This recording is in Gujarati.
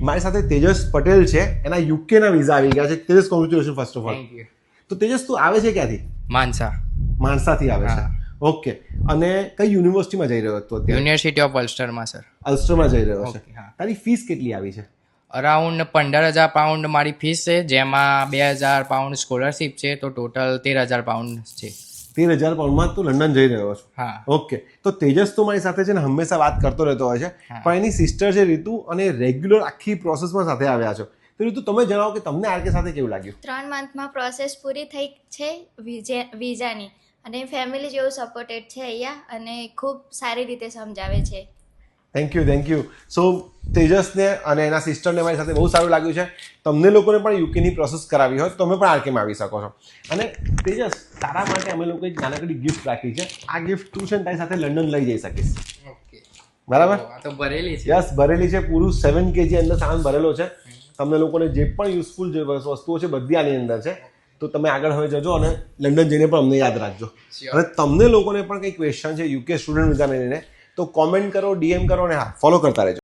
મારી સાથે તેજસ પટેલ છે, એના યુકેના વિઝા આવી ગયા છે. Tejas, congratulation first of all. Thank you. તો તેજસ, તું આવે છે ક્યાંથી? માનસા, માણસાથી આવે છે. હા. ઓકે. અને કઈ યુનિવર્સિટીમાં જઈ રહ્યો હતો અત્યારે? યુનિવર્સિટી ઓફ અલ્સ્ટરમાં સર. અલ્સ્ટરમાં જઈ રહ્યો છે. ઓકે, હા. તારી ફીસ કેટલી આવી છે? અરાઉન્ડ 15,000 પાઉન્ડ મારી ફીસ છે, જેમાં 2,000 પાઉન્ડ સ્કોલરશિપ છે, તો ટોટલ 13,000 પાઉન્ડ છે. 13,000 પાઉન્ડમાં તું લંડન જઈ રહ્યો છો? હા. ઓકે. તો તેજસ તો મારી સાથે છે ને હંમેશા વાત કરતો રહેતો હોય છે, હા. પણ એની સિસ્ટર છે રીતુ, અને રેગ્યુલર આખી પ્રોસેસમાં સાથે આવ્યા છો. તો રીતુ, તમે જણાવો કે તમને આરકે સાથે કેવું લાગ્યું? 3 મંથમાં પ્રોસેસ પૂરી થઈ છે વિઝાની, અને ફેમિલી જેવું સપોર્ટેડ છે અહીંયા, અને ખૂબ સારી રીતે સમજાવે છે. Thank you. સો તેજસને અને એના સિસ્ટરને મારી સાથે બહુ સારું લાગ્યું છે. તમને લોકોને પણ યુકેની પ્રોસેસ કરાવી હોય તો તમે પણ આરકેમાં આવી શકો છો. અને તેજસ, તારા માટે અમે લોકો એક નાનકડી ગિફ્ટ રાખી છે. આ ગિફ્ટ તું છે ને તારી સાથે લંડન લઈ જઈ શકીશ. ઓકે, બરાબર? આ તો ભરેલી છે. યસ, ભરેલી છે. પૂરું 7 kg અંદર સામાન ભરેલો છે. તમને લોકોને જે પણ યુઝફુલ જે વસ્તુઓ છે બધી આની અંદર છે. તો તમે આગળ હવે જજો અને લંડન જઈને પણ અમને યાદ રાખજો. Sure. અને તમને લોકોને પણ કંઈ ક્વેશ્ચન છે યુકે સ્ટુડન્ટ વિઝાને લઈને તો કોમેન્ટ કરો, ડીએમ કરો, અને હા, ફોલો કરતા રહેજો.